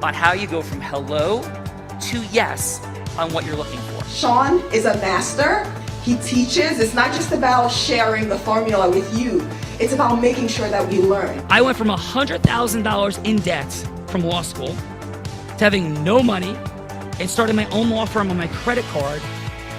on how you go from hello to yes on what you're looking for. Sean is a master. He teaches. It's not just about sharing the formula with you. It's about making sure that we learn. I went from $100,000 in debt from law school to having no money and starting my own law firm on my credit card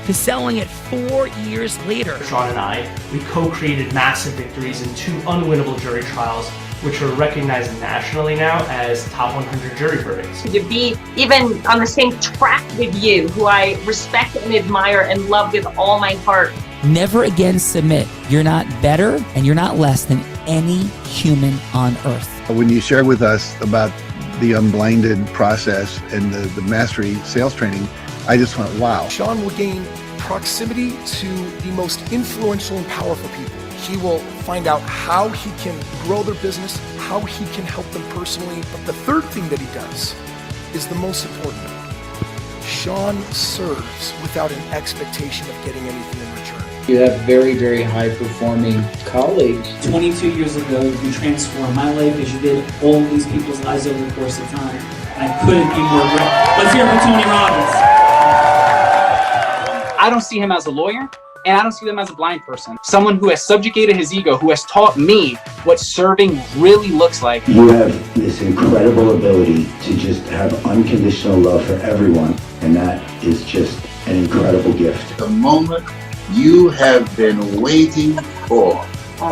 to selling it 4 years later. Sean and I, we co-created massive victories in 2 unwinnable jury trials, which are recognized nationally now as top 100 jury verdicts. To be even on the same track with you, who I respect and admire and love with all my heart. Never again submit. You're not better and you're not less than any human on earth. When you shared with us about the unblinded process and the mastery sales training, I just went, wow. Sean will gain proximity to the most influential and powerful people. He will find out how he can grow their business, how he can help them personally. But the third thing that he does is the most important. Sean serves without an expectation of getting anything in return. You have very, very high-performing colleagues. 22 years ago, you transformed my life as you did all these people's lives over the course of time. And I couldn't be more grateful. Let's hear it for Tony Robbins. I don't see him as a lawyer, and I don't see him as a blind person. Someone who has subjugated his ego, who has taught me what serving really looks like. You have this incredible ability to just have unconditional love for everyone, and that is just an incredible gift. The moment you have been waiting for.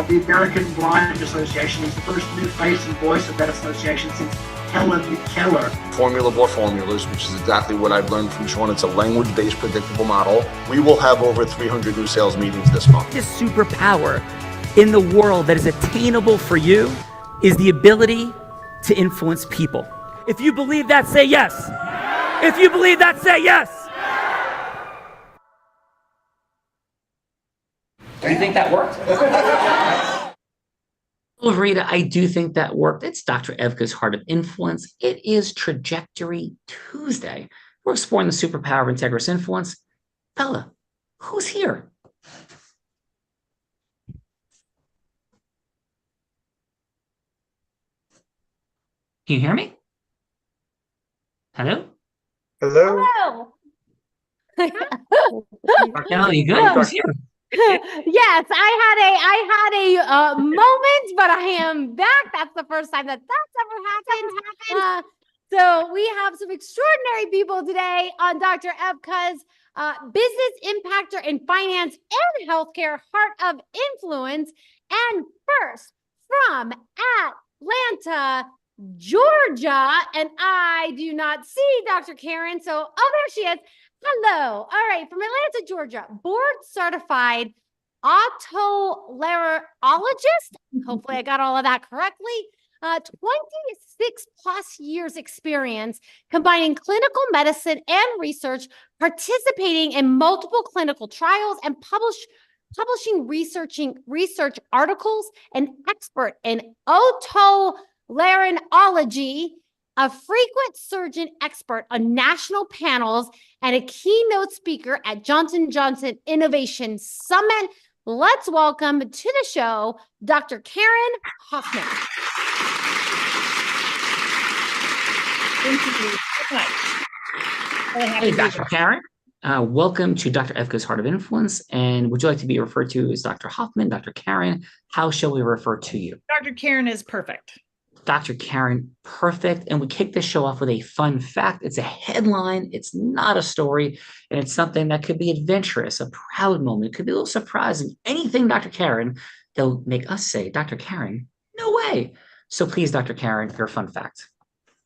The American Blind Association is the first new face and voice of that association since Helen Keller. Formula for formulas, which is exactly what I've learned from Sean. It's a language-based predictable model. We will have over 300 new sales meetings this month. This superpower in the world that is attainable for you is the ability to influence people. If you believe that, say yes. If you believe that, say yes. Do you think that worked? Well, Rita, I do think that worked. It's Dr. Evka's Heart of Influence. It is Trajectory Tuesday. We're exploring the superpower of integrous influence. Bella, who's here? Can you hear me? Hello? Hello. Raquel, you good? Who's here? Yes, I had a moment, but I am back. That's the first time that's ever happened. So we have some extraordinary people today on Dr. Evka's Business Impactor in Finance and Healthcare Heart of Influence. And first, from Atlanta, Georgia, and I do not see Dr. Karen. So, there she is. Hello. All right. From Atlanta, Georgia, board certified otolaryngologist. Hopefully I got all of that correctly. 26 plus years experience combining clinical medicine and research, participating in multiple clinical trials and publishing research articles, an expert in otolaryngology, a frequent surgeon expert on national panels, and a keynote speaker at Johnson & Johnson Innovation Summit. Let's welcome to the show, Dr. Karen Hoffman. Thank you so much. Hey, Dr. Karen. Welcome to Dr. Evka's Heart of Influence. And would you like to be referred to as Dr. Hoffman, Dr. Karen? How shall we refer to you? Dr. Karen is perfect. Dr. Karen, perfect. And we kick this show off with a fun fact. It's a headline. It's not a story. And it's something that could be adventurous, a proud moment. It could be a little surprising. Anything, Dr. Karen, that'll make us say, Dr. Karen, no way. So please, Dr. Karen, your fun fact.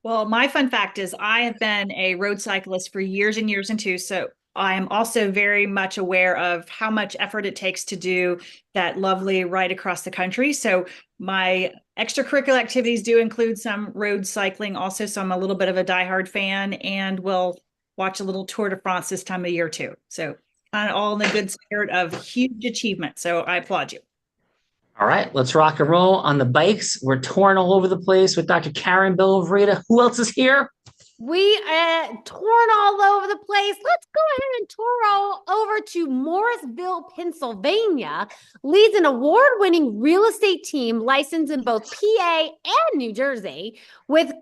Well, my fun fact is I have been a road cyclist for years and years and two. So I am also very much aware of how much effort it takes to do that lovely ride across the country. So my extracurricular activities do include some road cycling also. So I'm a little bit of a diehard fan and will watch a little Tour de France this time of year too. So all in the good spirit of huge achievement. So I applaud you. All right, let's rock and roll on the bikes. We're touring all over the place with Dr. Karen Rita. Who else is here? We torn all over the place. Let's go ahead and tour all over to Morrisville, Pennsylvania. Leads an award-winning real estate team licensed in both PA and New Jersey with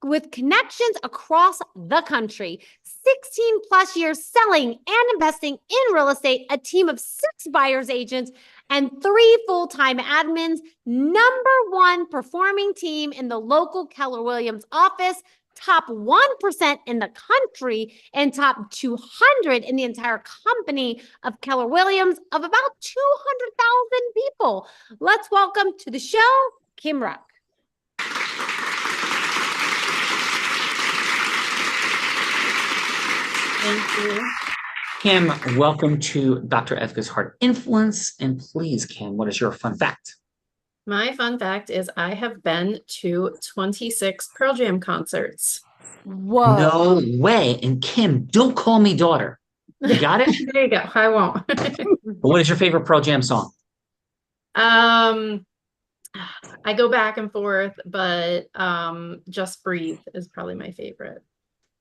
with connections across the country. 16 plus years selling and investing in real estate, a team of 6 buyer's agents and 3 full-time admins, #1 performing team in the local Keller Williams office, top 1% in the country, and top 200 in the entire company of Keller Williams of about 200,000 people. Let's welcome to the show, Kim Ruck. Thank you. Kim, welcome to Dr. Efka's Heart Influence. And please, Kim, what is your fun fact? My fun fact is I have been to 26 Pearl Jam concerts. Whoa. No way. And Kim, don't call me daughter. You got it? There you go. I won't. What is your favorite Pearl Jam song? I go back and forth, but Just Breathe is probably my favorite.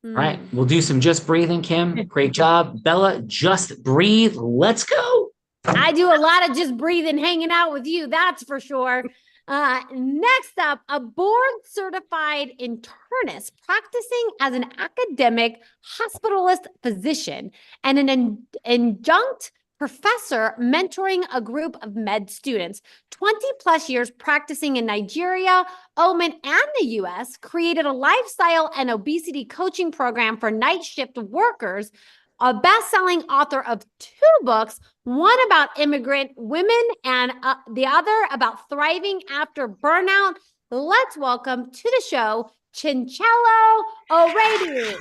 All right, we'll do some just breathing, Kim. Great job. Bella, just breathe. Let's go. I do a lot of just breathing, hanging out with you, that's for sure. Next up, a board-certified internist practicing as an academic hospitalist physician and an adjunct professor mentoring a group of med students. 20 plus years practicing in Nigeria, Oman, and the US, created a lifestyle and obesity coaching program for night shift workers, a best-selling author of 2 books, one about immigrant women and the other about thriving after burnout. Let's welcome to the show, Chinchelo O'Rady.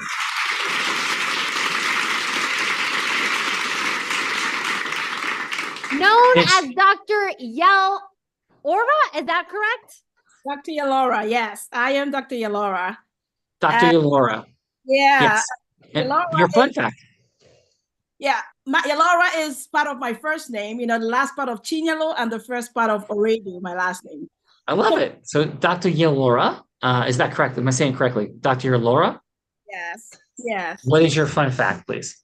Known as Dr. Yel Orva, is that correct? Dr. Yalora, yes, I am Dr. Yalora. Dr. Yalora. Yeah. Yes. And Yalora your fun fact. Yeah, Yalora is part of my first name, the last part of Chinyalo and the first part of O'Rady, my last name. I love it. So Dr. Yalora, is that correct? Am I saying correctly? Dr. Yalora? Yes, yes. What is your fun fact, please?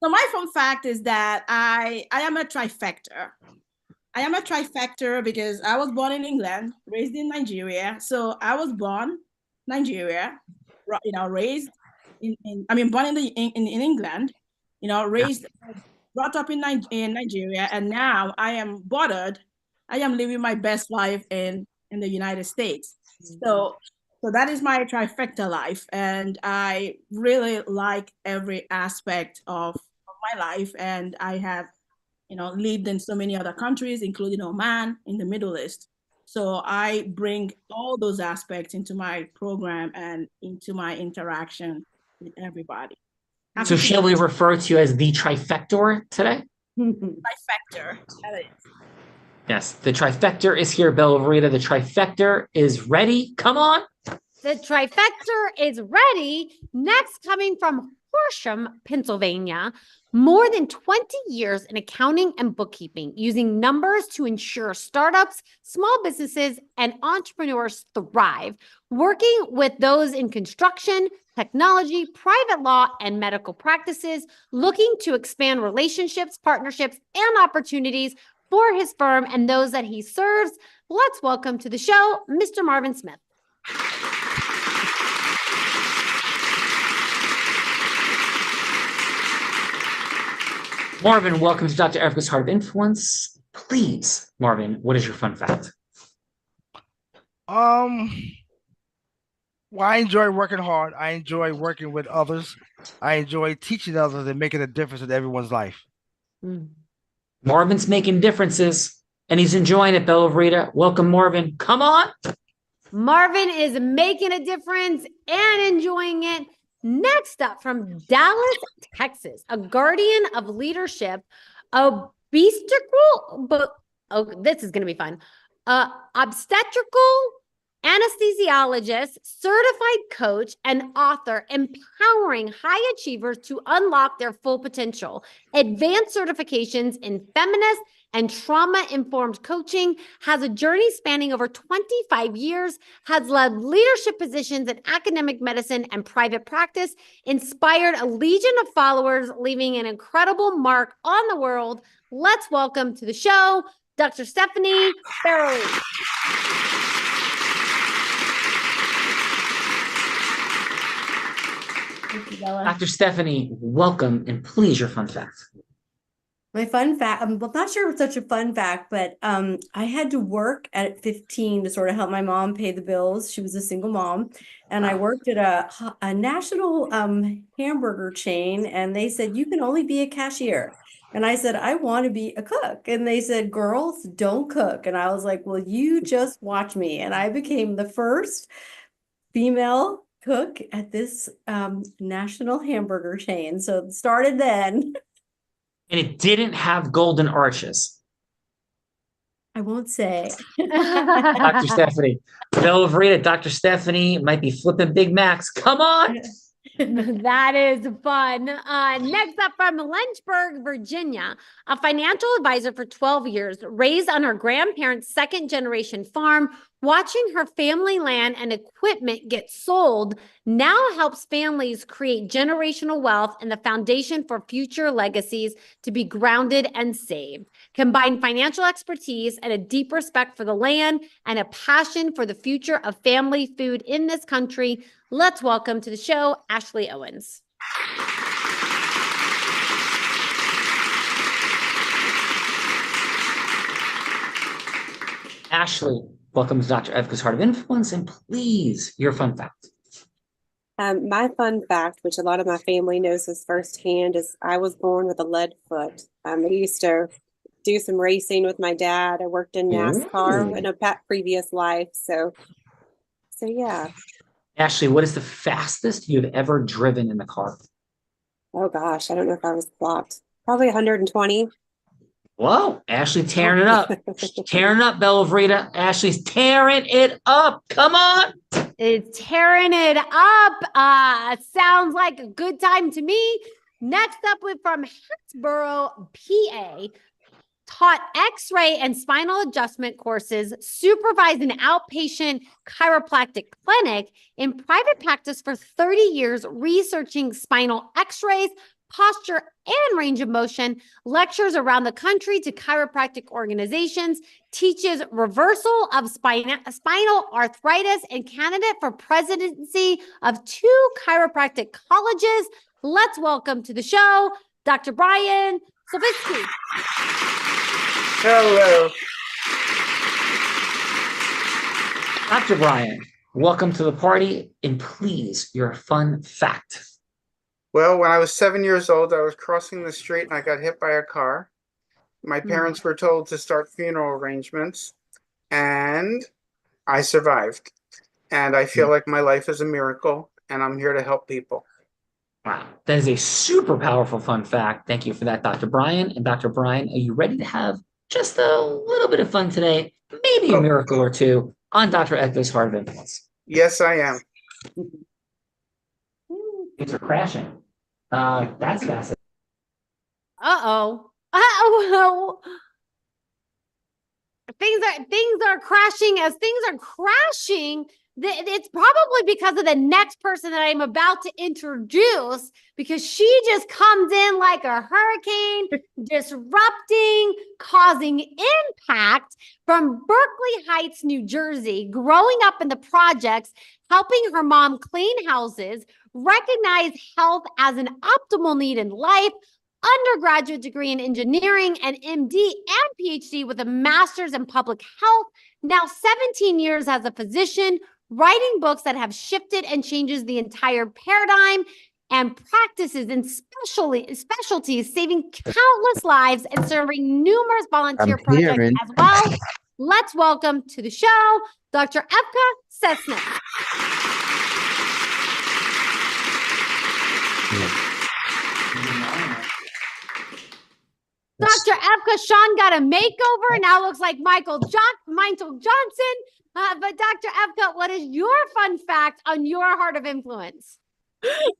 So my fun fact is that I am a trifecta. I am a trifecta because I was born in England, raised in Nigeria. So I was born Nigeria, raised born in England, raised, brought up in Nigeria, and now I am bordered. I am living my best life in the United States. So that is my trifecta life, and I really like every aspect of my life, and I have lived in so many other countries, including Oman in the Middle East. So I bring all those aspects into my program and into my interaction with everybody. So shall we refer to you as the trifector today? Trifecta, that is. Yes, the trifector is here, Bella Verita. The trifector is ready. Come on. The trifecta is ready. Next, coming from Horsham, Pennsylvania, more than 20 years in accounting and bookkeeping, using numbers to ensure startups, small businesses, and entrepreneurs thrive, working with those in construction, technology, private law, and medical practices, looking to expand relationships, partnerships, and opportunities for his firm and those that he serves. Let's welcome to the show, Mr. Marvin Smith. Marvin, welcome to Dr. Efka's Heart of Influence. Please, Marvin, what is your fun fact? Well, I enjoy working hard. I enjoy working with others. I enjoy teaching others and making a difference in everyone's life. Marvin's making differences, and he's enjoying it, Bella Verita. Welcome, Marvin. Come on. Marvin is making a difference and enjoying it. Next up, from Dallas, Texas, a guardian of leadership, obstetrical, this is going to be fun, obstetrical anesthesiologist, certified coach, and author, empowering high achievers to unlock their full potential. Advanced certifications in feminist and trauma-informed coaching, has a journey spanning over 25 years, has led leadership positions in academic medicine and private practice, inspired a legion of followers, leaving an incredible mark on the world. Let's welcome to the show, Dr. Stephanie Farrelly. Thank you, Bella. Dr. Stephanie, welcome, and please, your fun fact. My fun fact, I'm not sure it's such a fun fact, but I had to work at 15 to sort of help my mom pay the bills. She was a single mom. And I worked at a national hamburger chain, and they said, you can only be a cashier. And I said, I want to be a cook. And they said, girls, don't cook. And I was like, well, you just watch me. And I became the first female cook at this national hamburger chain. So it started then. And it didn't have golden arches. I won't say. Dr. Stephanie, Bella Verita, Dr. Stephanie might be flipping Big Macs. Come on. That is fun. Next up from Lynchburg, Virginia, a financial advisor for 12 years, raised on her grandparents' second-generation farm, watching her family land and equipment get sold, now helps families create generational wealth and the foundation for future legacies to be grounded and saved. Combine financial expertise and a deep respect for the land and a passion for the future of family food in this country. Let's welcome to the show, Ashley Owens. Ashley, welcome to Dr. Evka's Heart of Influence, and please, your fun fact. My fun fact, which a lot of my family knows this firsthand, is I was born with a lead foot. I used to do some racing with my dad. I worked in NASCAR in a previous life. So yeah. Ashley, what is the fastest you've ever driven in the car? Oh gosh, I don't know if I was clocked. Probably 120. Whoa, Ashley tearing it up. Tearing it up, Bella Verita. Ashley's tearing it up. Come on. It's tearing it up. Sounds like a good time to me. Next up, with from Hatboro, PA, taught X-ray and spinal adjustment courses, supervised an outpatient chiropractic clinic, in private practice for 30 years, researching spinal X-rays, posture, and range of motion, lectures around the country to chiropractic organizations, teaches reversal of spinal arthritis, and candidate for presidency of 2 chiropractic colleges. Let's welcome to the show, Dr. Brian Solvitsky. Hello. Dr. Brian, welcome to the party, and please, your fun fact. Well, when I was 7 years old, I was crossing the street and I got hit by a car. My parents were told to start funeral arrangements, and I survived. And I feel like my life is a miracle, and I'm here to help people. Wow, that is a super powerful fun fact. Thank you for that, Dr. Brian. And Dr. Brian, are you ready to have just a little bit of fun today? Maybe a miracle or two on Dr. Evka's Heart of Influence. Yes, I am. Things are crashing. That's fascinating. Uh-oh. Uh-oh. Things are crashing. As things are crashing, it's probably because of the next person that I'm about to introduce, because she just comes in like a hurricane, disrupting, causing impact from Berkeley Heights, New Jersey, growing up in the projects, helping her mom clean houses, recognize health as an optimal need in life, undergraduate degree in engineering, and MD and PhD with a master's in public health, now 17 years as a physician, writing books that have shifted and changes the entire paradigm, and practices in specialties, saving countless lives and serving numerous volunteer projects as well. Let's welcome to the show, Dr. Evka Cessnick. Dr. Evka, Sean got a makeover. Now looks like Michael Johnson. But Dr. Evka, what is your fun fact on your Heart of Influence?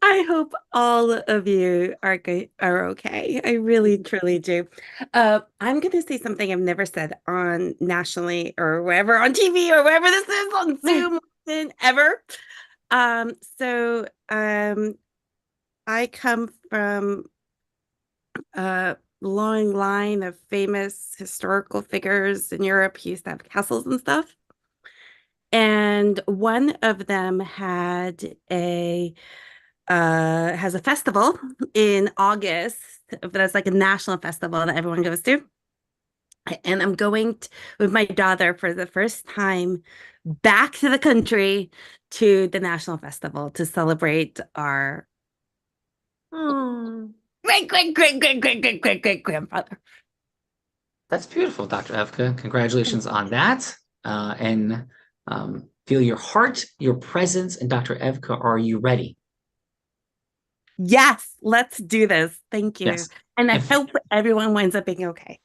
I hope all of you are okay. I really, truly do. I'm going to say something I've never said on nationally or wherever on TV or wherever this is on Zoom ever. I come from a long line of famous historical figures in Europe who used to have castles and stuff. And one of them had a has a festival in August. That's like a national festival that everyone goes to. And I'm going with my daughter for the first time back to the country to the national festival to celebrate our great grandfather. That's beautiful, Dr. Evka. Congratulations on that. And feel your heart, your presence, and Dr. Evka, are you ready? Yes, let's do this. Thank you. Yes. And I And- hope everyone winds up being okay.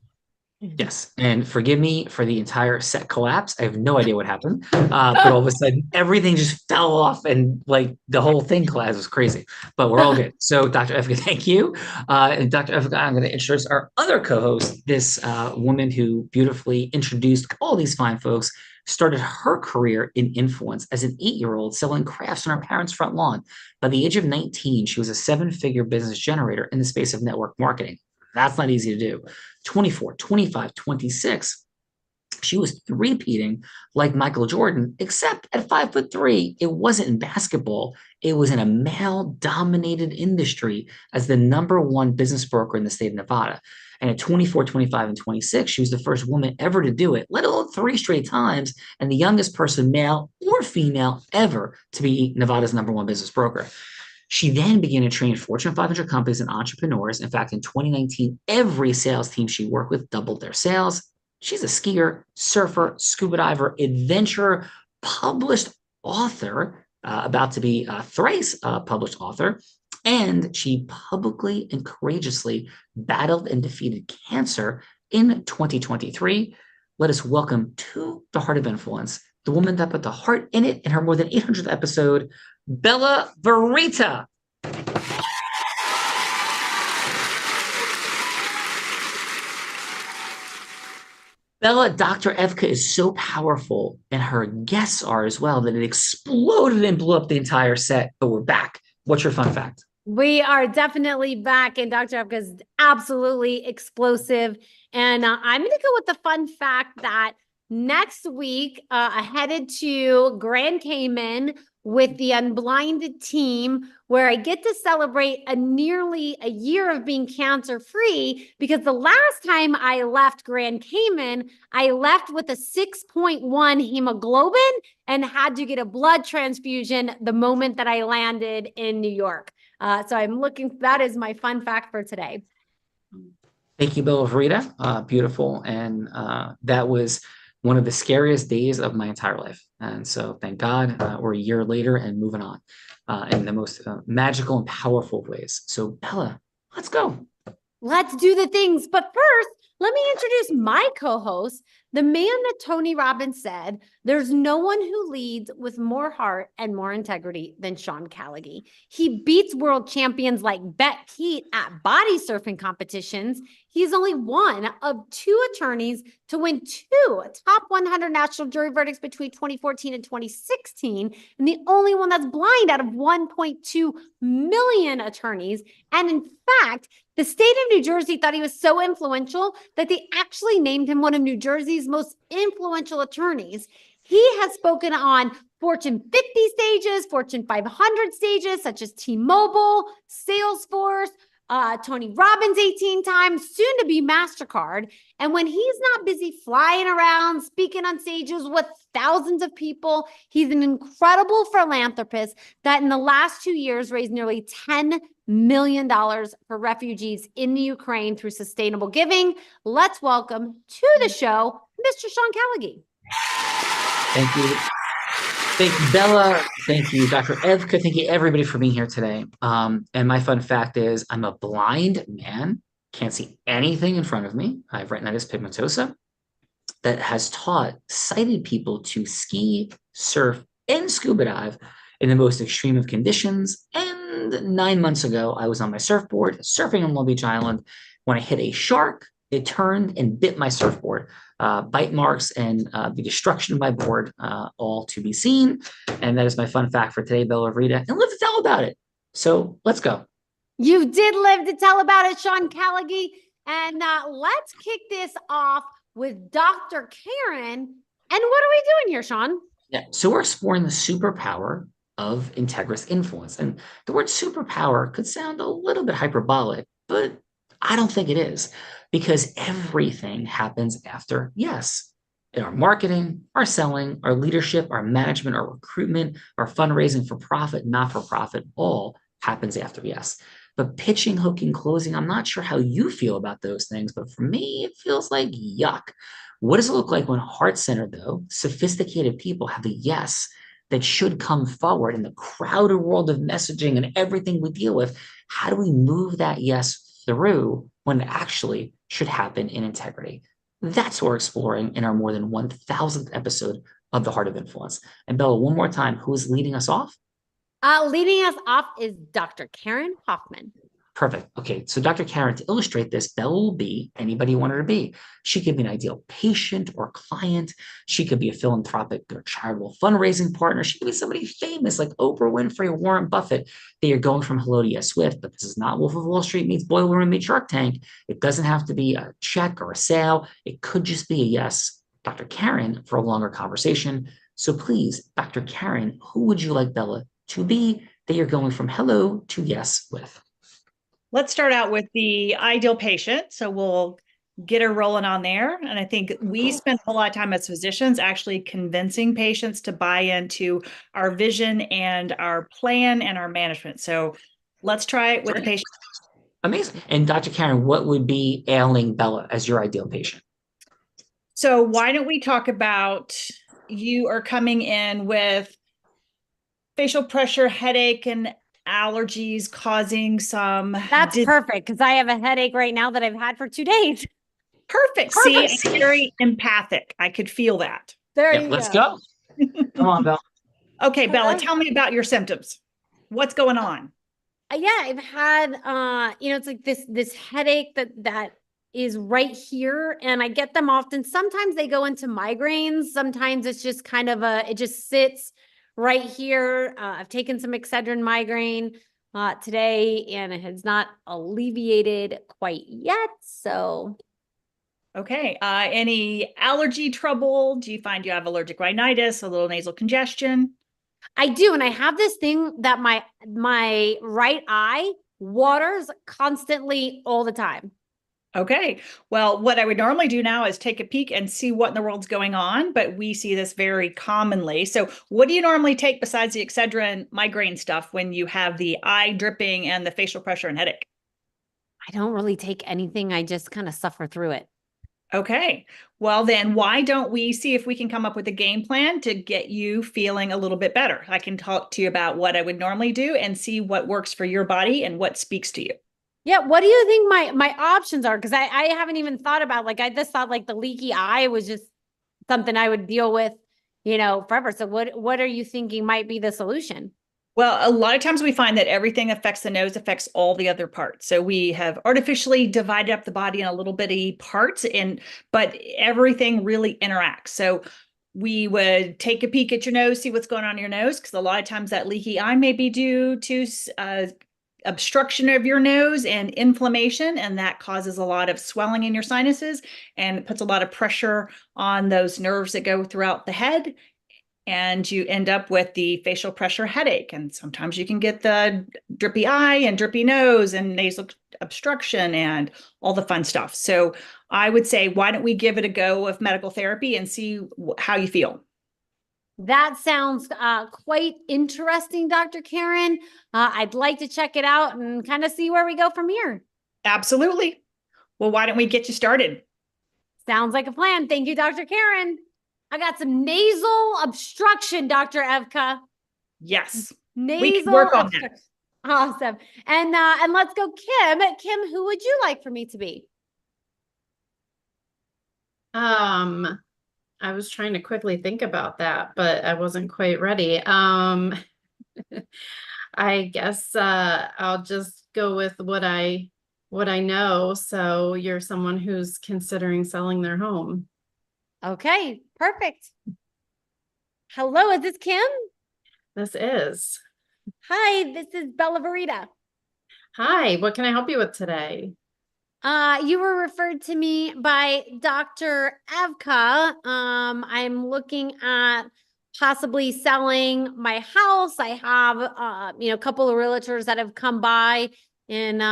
Yes, and forgive me for the entire set collapse. I have no idea what happened, but all of a sudden everything just fell off and like the whole thing collapsed. It was crazy, but we're all good. So Dr. Evka, thank you. And Dr. Evka, I'm going to introduce our other co-host, this woman who beautifully introduced all these fine folks, started her career in influence as an 8-year-old selling crafts on her parents' front lawn. By the age of 19, she was a 7-figure business generator in the space of network marketing. That's not easy to do. 24, 25, 26. She was three-peating like Michael Jordan, except at 5'3". It wasn't in basketball. It was in a male-dominated industry as the #1 business broker in the state of Nevada. And at 24, 25, and 26, she was the first woman ever to do it, let alone 3 straight times, and the youngest person, male or female, ever to be Nevada's #1 business broker. She then began to train Fortune 500 companies and entrepreneurs. In fact, in 2019, every sales team she worked with doubled their sales. She's a skier, surfer, scuba diver, adventurer, published author, about to be a thrice published author. And she publicly and courageously battled and defeated cancer in 2023. Let us welcome to the Heart of Influence, the woman that put the heart in it in her more than 800th episode, Bella Verita. Bella, Dr. Evka is so powerful, and her guests are as well, that it exploded and blew up the entire set. But we're back. What's your fun fact? We are definitely back, and Dr. Evka is absolutely explosive. And I'm going to go with the fun fact that next week, headed to Grand Cayman with the Unblinded team, where I get to celebrate nearly a year of being cancer-free, because the last time I left Grand Cayman, I left with a 6.1 hemoglobin and had to get a blood transfusion the moment that I landed in New York. So I'm looking, that is my fun fact for today. Thank you, Bella Verita. Beautiful. And that was one of the scariest days of my entire life. And so thank God we're a year later and moving on in the most magical and powerful ways. So Bella, let's go. Let's do the things. But first, let me introduce my co-host, the man that Tony Robbins said, there's no one who leads with more heart and more integrity than Sean Callagy. He beats world champions like Bet Keat at body surfing competitions. He's only one of 2 attorneys to win 2 top 100 national jury verdicts between 2014 and 2016, and the only one that's blind out of 1.2 million attorneys. And in fact, the state of New Jersey thought he was so influential that they actually named him one of New Jersey's most influential attorneys. He has spoken on Fortune 50 stages, Fortune 500 stages, such as T-Mobile, Salesforce, Tony Robbins 18 times, soon to be MasterCard. And when he's not busy flying around, speaking on stages with thousands of people, he's an incredible philanthropist that in the last 2 years raised nearly $10 million for refugees in the Ukraine through sustainable giving. Let's welcome to the show, Mr. Sean Callagy. Thank you. Thank you, Bella. Thank you, Dr. Evka. Thank you, everybody, for being here today. And my fun fact is I'm a blind man, can't see anything in front of me. I have retinitis pigmentosa that has taught sighted people to ski, surf, and scuba dive in the most extreme of conditions. And 9 months ago, I was on my surfboard surfing on Long Beach Island when I hit a shark. It turned and bit my surfboard. Bite marks and the destruction of my board, all to be seen. And that is my fun fact for today, Bella Verita, and live to tell about it. So let's go. You did live to tell about it, Sean Callagy. And let's kick this off with Dr. Karen. And what are we doing here, Sean? Yeah, so we're exploring the superpower of Integra's influence. And the word superpower could sound a little bit hyperbolic, but I don't think it is, because everything happens after yes. In our marketing, our selling, our leadership, our management, our recruitment, our fundraising for profit, not for profit, all happens after yes. But pitching, hooking, closing, I'm not sure how you feel about those things, but for me, it feels like yuck. What does it look like when heart-centered, though, sophisticated people have a yes that should come forward in the crowded world of messaging and everything we deal with? How do we move that yes through when it actually should happen in integrity? That's what we're exploring in our more than 1000th episode of The Heart of Influence. And Bella, one more time, who is leading us off? Leading us off is Dr. Karen Hoffman. Perfect. Okay, so Dr. Karen, to illustrate this, Bella will be anybody you want her to be. She could be an ideal patient or client. She could be a philanthropic or charitable fundraising partner. She could be somebody famous like Oprah Winfrey or Warren Buffett that you're going from hello to yes with. But this is not Wolf of Wall Street meets Boiler Room meets Shark Tank. It doesn't have to be a check or a sale. It could just be a yes, Dr. Karen, for a longer conversation. So please, Dr. Karen, who would you like Bella to be that you're going from hello to yes with? Let's start out with the ideal patient. So we'll get her rolling on there. And I think we spend a lot of time as physicians actually convincing patients to buy into our vision and our plan and our management. So let's try it with the patient. Amazing. And Dr. Karen, what would be ailing Bella as your ideal patient? So why don't we talk about, you are coming in with facial pressure, headache, and allergies causing some. That's perfect, because I have a headache right now that I've had for 2 days. Perfect. See, I'm very empathic. I could feel that. There you let's go. Come on, Bella. Okay, Bella, tell me about your symptoms. What's going on? Yeah, I've had it's like this headache that is right here, and I get them often. Sometimes they go into migraines. Sometimes it's just kind of it just sits right here. I've taken some Excedrin migraine today, and it has not alleviated quite yet. So, okay. Any allergy trouble? Do you find you have allergic rhinitis, a little nasal congestion? I do, and I have this thing that my right eye waters constantly all the time. Okay. Well, what I would normally do now is take a peek and see what in the world's going on, but we see this very commonly. So what do you normally take besides the Excedrin migraine stuff when you have the eye dripping and the facial pressure and headache? I don't really take anything. I just kind of suffer through it. Okay. Well, then why don't we see if we can come up with a game plan to get you feeling a little bit better? I can talk to you about what I would normally do and see what works for your body and what speaks to you. Yeah, what do you think my options are? Because I haven't even thought about, like, I just thought like the leaky eye was just something I would deal with, forever. So what are you thinking might be the solution? Well, a lot of times we find that everything affects the nose, affects all the other parts. So we have artificially divided up the body in a little bitty parts, but everything really interacts. So we would take a peek at your nose, see what's going on in your nose, because a lot of times that leaky eye may be due to obstruction of your nose and inflammation, and that causes a lot of swelling in your sinuses and puts a lot of pressure on those nerves that go throughout the head, and you end up with the facial pressure headache. And sometimes you can get the drippy eye and drippy nose and nasal obstruction and all the fun stuff. So I would say, why don't we give it a go of medical therapy and see how you feel? That sounds quite interesting, Dr. Karen. I'd like to check it out and kind of see where we go from here. Absolutely. Well, why don't we get you started? Sounds like a plan. Thank you, Dr. Karen. I got some nasal obstruction, Dr. Evka. Yes. Nasal we can work on that. Awesome. And let's go, Kim. Kim, who would you like for me to be? I was trying to quickly think about that, but I wasn't quite ready. I guess I'll just go with what I know. So you're someone who's considering selling their home. Okay, perfect. Hello, is this Kim? This is. Hi, this is Bella Verita. Hi, what can I help you with today? You were referred to me by Dr. Evka. I'm looking at possibly selling my house. I have, a couple of realtors that have come by and,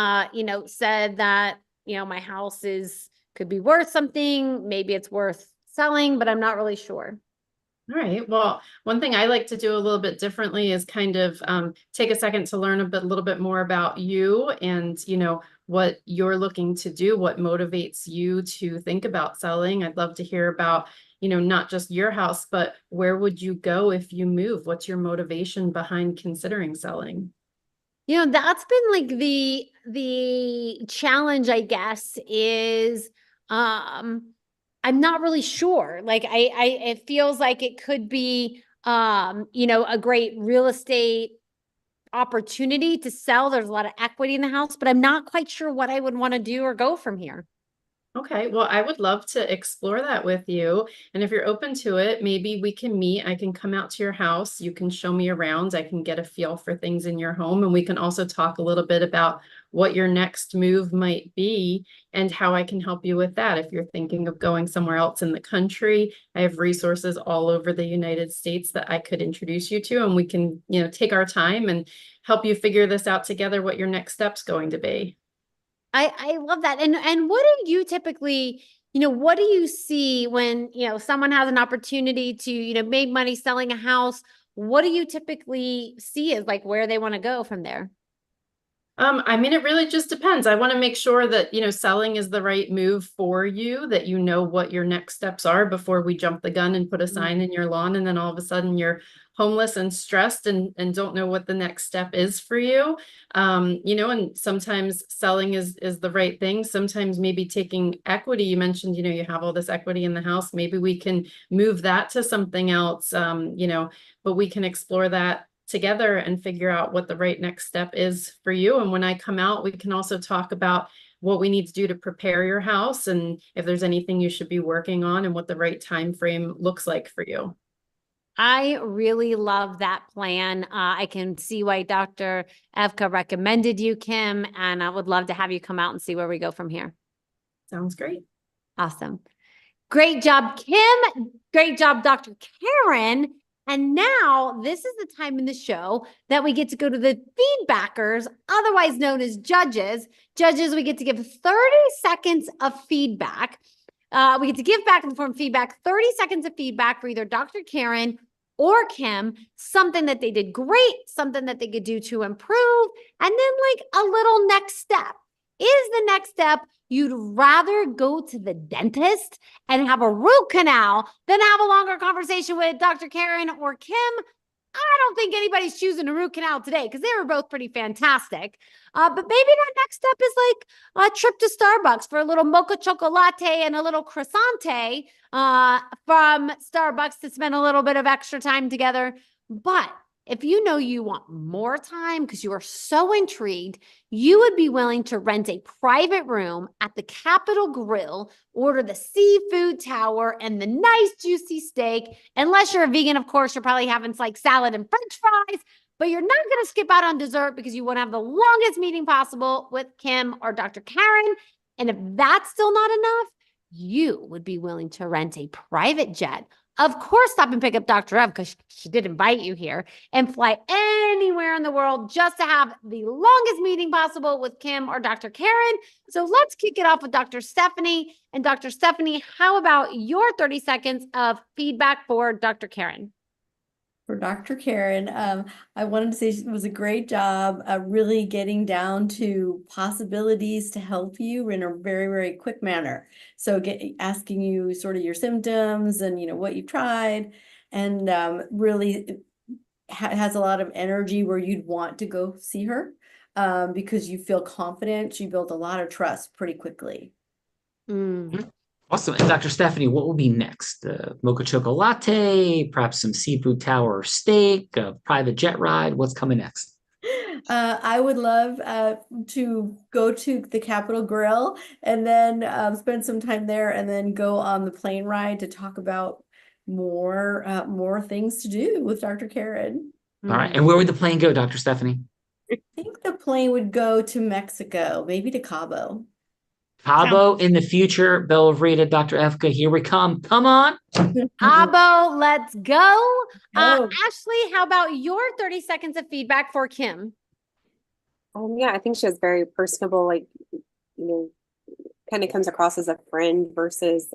said that, my house could be worth something. Maybe it's worth selling, but I'm not really sure. All right. Well, one thing I like to do a little bit differently is kind of take a second to learn a little bit more about you and, what you're looking to do, what motivates you to think about selling. I'd love to hear about, not just your house, but where would you go if you move? What's your motivation behind considering selling? That's been like the challenge, I guess, is I'm not really sure. Like it feels like it could be a great real estate opportunity to sell. There's a lot of equity in the house, but I'm not quite sure what I would want to do or go from here. Okay, well, I would love to explore that with you. And if you're open to it, maybe we can meet. I can come out to your house. You can show me around. I can get a feel for things in your home. And we can also talk a little bit about what your next move might be and how I can help you with that. If you're thinking of going somewhere else in the country, I have resources all over the United States that I could introduce you to. And we can, take our time and help you figure this out together, what your next step's going to be. I love that. And what do you typically, what do you see when, someone has an opportunity to, make money selling a house? What do you typically see as like where they want to go from there? It really just depends. I want to make sure that, selling is the right move for you, that you know what your next steps are before we jump the gun and put a sign in your lawn. And then all of a sudden you're homeless and stressed and don't know what the next step is for you. And sometimes selling is the right thing. Sometimes maybe taking equity. You mentioned, you have all this equity in the house. Maybe we can move that to something else, but we can explore that together and figure out what the right next step is for you. And when I come out, we can also talk about what we need to do to prepare your house and if there's anything you should be working on and what the right time frame looks like for you. I really love that plan. I can see why Dr. Evka recommended you, Kim, and I would love to have you come out and see where we go from here. Sounds great. Awesome. Great job, Kim. Great job, Dr. Karen. And now this is the time in the show that we get to go to the feedbackers, otherwise known as judges. Judges, we get to give 30 seconds of feedback. We get to give back in the form of feedback, 30 seconds of feedback for either Dr. Karen or Kim, something that they did great, something that they could do to improve, and then like a little next step. Is the next step you'd rather go to the dentist and have a root canal than have a longer conversation with Dr. Karen or Kim? I don't think anybody's choosing a root canal today because they were both pretty fantastic. But maybe that next step is like a trip to Starbucks for a little mocha chocolate and a little croissant from Starbucks to spend a little bit of extra time together. But if you know you want more time because you are so intrigued, you would be willing to rent a private room at the Capitol Grill, order the seafood tower and the nice juicy steak. Unless you're a vegan, of course, you're probably having like salad and French fries, but you're not going to skip out on dessert because you want to have the longest meeting possible with Kim or Dr. Karen. And if that's still not enough, you would be willing to rent a private jet. Of course, stop and pick up Dr. Ev because she did invite you here and fly anywhere in the world just to have the longest meeting possible with Kim or Dr. Karen. So let's kick it off with Dr. Stephanie. And Dr. Stephanie, how about your 30 seconds of feedback for Dr. Karen? For Dr. Karen, I wanted to say it was a great job really getting down to possibilities to help you in a very, very quick manner. So asking you sort of your symptoms and, what you tried, and really has a lot of energy where you'd want to go see her because you feel confident. She built a lot of trust pretty quickly. Mm-hmm. Awesome. And Dr. Stephanie, what will be next? Mocha chocolate, perhaps some seafood tower steak, a private jet ride. What's coming next? I would love to go to the Capitol Grill and then spend some time there and then go on the plane ride to talk about more things to do with Dr. Karen. All right. And where would the plane go, Dr. Stephanie? I think the plane would go to Mexico, maybe to Cabo. Cabo in the future, Bella Rita, Dr. Efka, here we come. Come on. Cabo, let's go. Ashley, how about your 30 seconds of feedback for Kim? Yeah, I think she was very personable, like, kind of comes across as a friend versus,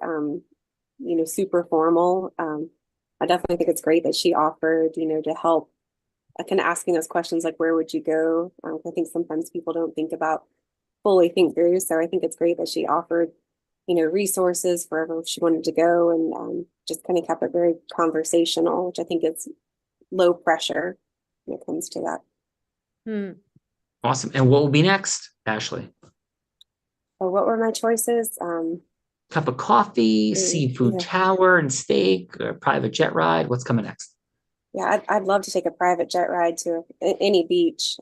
super formal. I definitely think it's great that she offered, to help, kind of asking those questions like, where would you go? I think sometimes people don't fully think through. So I think it's great that she offered, resources wherever she wanted to go, and just kind of kept it very conversational, which I think is low pressure when it comes to that. Awesome. And what will be next, Ashley? Oh, what were my choices? Cup of coffee, seafood tower and steak, or private jet ride. What's coming next? Yeah, I'd love to take a private jet ride to any beach.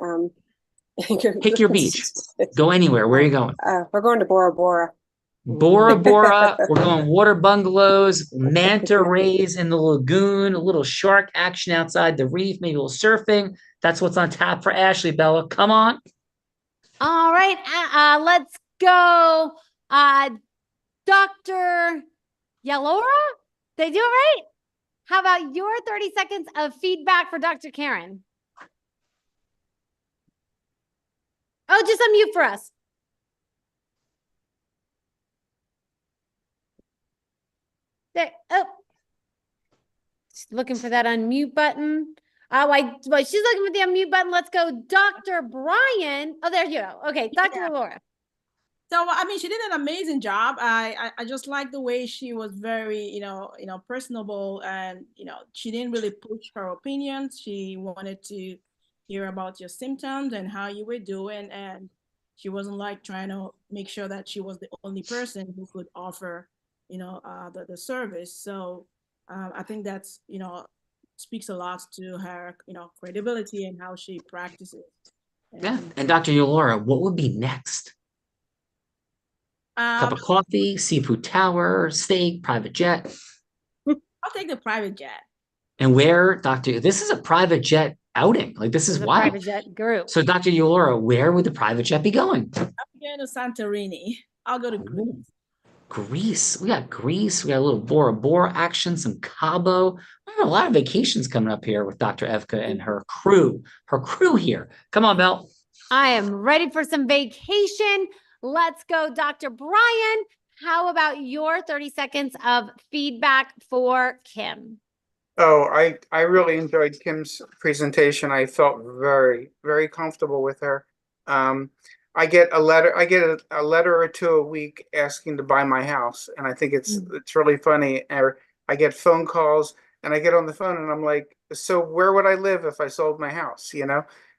Pick your beach. Go anywhere. Where are you going? We're going to Bora Bora. Bora Bora. We're going water bungalows, manta rays in the lagoon, a little shark action outside the reef, maybe a little surfing. That's what's on tap for Ashley, Bella. Come on. All right, let's go. Dr. Yalora, did I do it right? How about your 30 seconds of feedback for Dr. Karen? Oh, just unmute for us. There. Oh, she's looking for that unmute button. Well, she's looking for the unmute button. Let's go, Dr. Brian. Oh, there you go. Okay, Dr. Laura. So she did an amazing job. I just like the way she was very, personable, and she didn't really push her opinions. She wanted to hear about your symptoms and how you were doing, and she wasn't like trying to make sure that she was the only person who could offer, the service. So I think that's speaks a lot to her, credibility and how she practices. Yeah. And Dr. Yolora, what would be next? Cup of coffee, seafood tower, steak, private jet. I'll take the private jet. And where, Doctor? This is a private jet outing. Like, this is wild. Private jet group. So, Dr. Yolora, where would the private jet be going? I'm going to Santorini. I'll go to Greece. Greece. We got Greece. We got a little Bora Bora action, some Cabo. A lot of vacations coming up here with Dr. Efka and her crew. Her crew here. Come on, Belle. I am ready for some vacation. Let's go, Dr. Brian. How about your 30 seconds of feedback for Kim? Oh, I really enjoyed Kim's presentation. I felt very, very comfortable with her. I get a letter or two a week asking to buy my house, and I think it's really funny. Or I get phone calls, and I get on the phone, and I'm like, so where would I live if I sold my house? And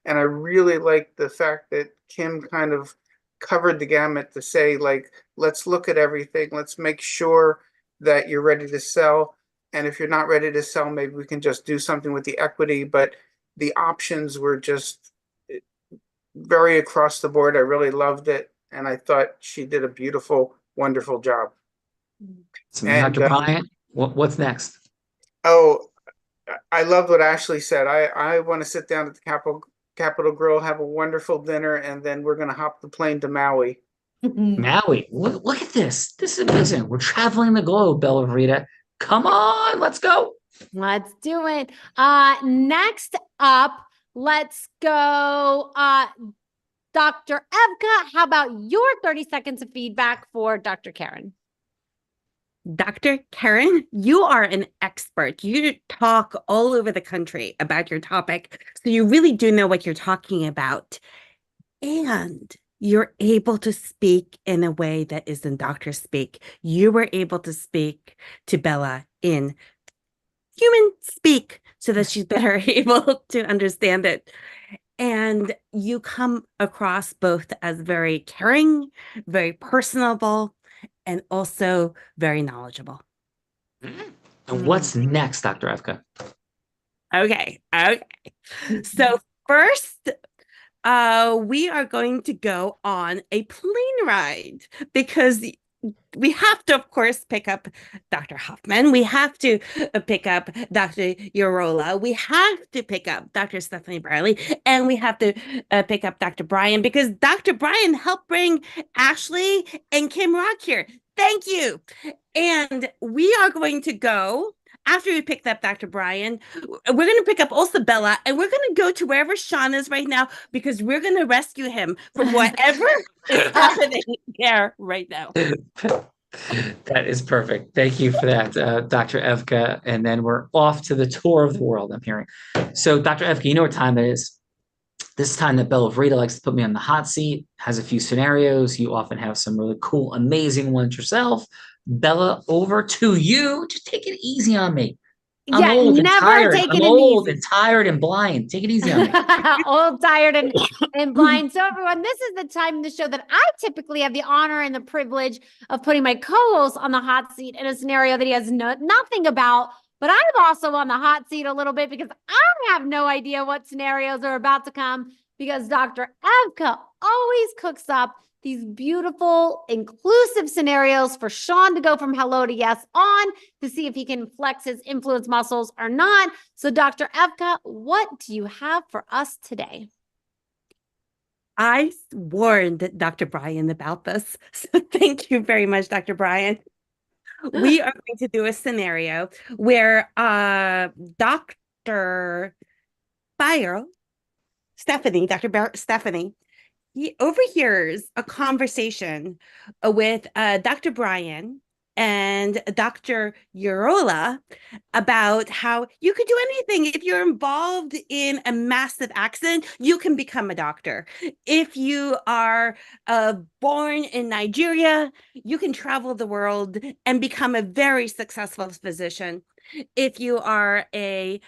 I really like the fact that Kim kind of covered the gamut to say, like, let's look at everything. Let's make sure that you're ready to sell. And if you're not ready to sell, maybe we can just do something with the equity. But the options were just very across the board. I really loved it. And I thought she did a beautiful, wonderful job. So, Dr. Bryant, what's next? Oh, I love what Ashley said. I want to sit down at the Capitol Grill, have a wonderful dinner, and then we're going to hop the plane to Maui. Maui, look at this. This is amazing. We're traveling the globe, Bella Rita. Come on, let's go. Let's do it. Next up, let's go. Dr. Evka, how about your 30 seconds of feedback for Dr. Karen? Dr. Karen, you are an expert. You talk all over the country about your topic, so you really do know what you're talking about. And you're able to speak in a way that isn't doctor speak. You were able to speak to Bella in human speak so that she's better able to understand it. And you come across both as very caring, very personable, and also very knowledgeable. And what's next, Dr. Efka? Okay. So first, we are going to go on a plane ride because we have to, of course, pick up Dr. Hoffman. We have to pick up Dr. Urola. We have to pick up Dr. Stephanie Barley, and we have to pick up Dr. Brian, because Dr. Brian helped bring Ashley and Kim Rock here. Thank you. And we are going to go, after we picked up Dr. Brian, we're going to pick up also Bella, and we're going to go to wherever Sean is right now, because we're going to rescue him from whatever is happening there right now. That is perfect. Thank you for that, Dr. Evka. And then we're off to the tour of the world, I'm hearing. So, Dr. Evka, you know what time it is. This time that Bella Vrita likes to put me on the hot seat, has a few scenarios. You often have some really cool, amazing ones yourself. Bella, over to you. Just take it easy on me. I'm old and tired. I'm old and tired and blind. Take it easy on me. Old, tired, and blind. So everyone, this is the time in the show that I typically have the honor and the privilege of putting my co-host on the hot seat in a scenario that he has nothing about. But I'm also on the hot seat a little bit because I have no idea what scenarios are about to come, because Dr. Evka always cooks up these beautiful, inclusive scenarios for Sean to go from hello to yes on, to see if he can flex his influence muscles or not. So, Dr. Evka, what do you have for us today? I warned Dr. Brian about this. So thank you very much, Dr. Brian. We are going to do a scenario where Dr. Stephanie, he overhears a conversation with Dr. Brian and Dr. Urola about how you could do anything. If you're involved in a massive accident, you can become a doctor. If you are born in Nigeria, you can travel the world and become a very successful physician. If you are a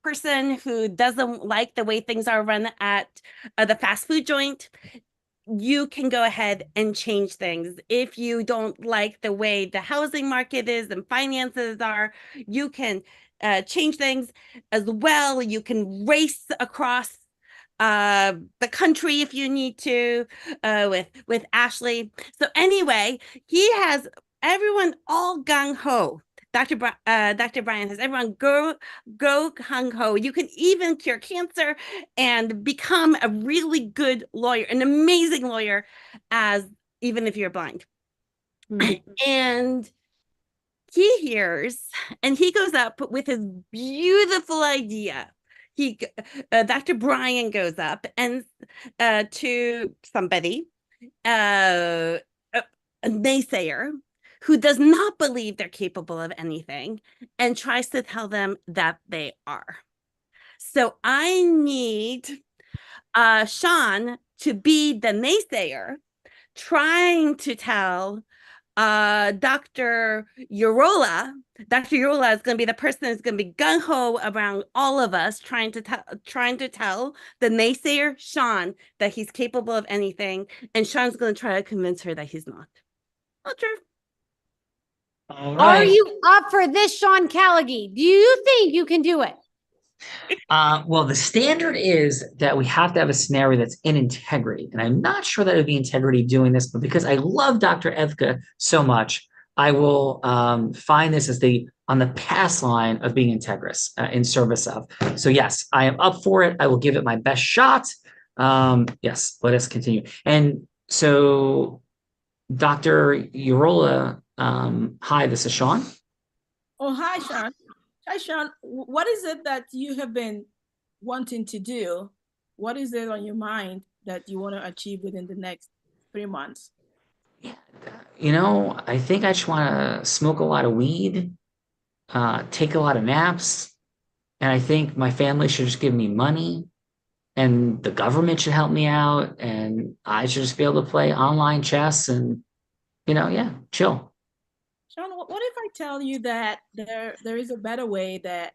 person who doesn't like the way things are run at the fast food joint, you can go ahead and change things. If you don't like the way the housing market is and finances are, you can change things as well. You can race across the country if you need to with Ashley. So anyway, he has everyone all gung-ho. Dr. Brian has everyone go gung-ho. You can even cure cancer and become a really good lawyer, an amazing lawyer, even if you're blind. And he hears, and he goes up with his beautiful idea. Dr. Brian goes up and to somebody, a naysayer, who does not believe they're capable of anything and tries to tell them that they are. So I need Sean to be the naysayer, trying to tell Dr. Urola. Dr. Urola is going to be the person who's going to be gung-ho around all of us, trying to tell the naysayer, Sean, that he's capable of anything. And Sean's going to try to convince her that he's not. Not true. All right. Are you up for this, Sean Callaghy? Do you think you can do it? Well, the standard is that we have to have a scenario that's in integrity. And I'm not sure that it would be integrity doing this, but because I love Dr. Evka so much, I will find this as on the pass line of being integrous in service of. So yes, I am up for it. I will give it my best shot. Yes, let us continue. And so Dr. Urola, hi, this is Sean. Oh, hi, Sean. Hi, Sean. What is it that you have been wanting to do? What is it on your mind that you want to achieve within the next 3 months? You know, I think I just want to smoke a lot of weed, take a lot of naps, and I think my family should just give me money, and the government should help me out, and I should just be able to play online chess and, chill. Sean, what if I tell you that there is a better way that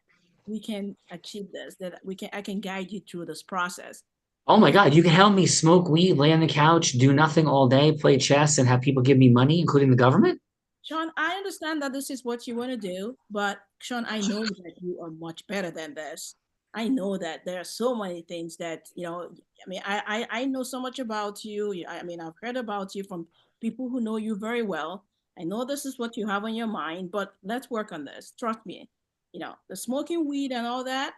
we can achieve this, that I can guide you through this process? Oh my God, you can help me smoke weed, lay on the couch, do nothing all day, play chess, and have people give me money, including the government? Sean, I understand that this is what you want to do, but Sean, I know that you are much better than this. I know that there are so many things that, I mean, I know so much about you. I mean, I've heard about you from people who know you very well. I know this is what you have on your mind, but let's work on this. Trust me. The smoking weed and all that,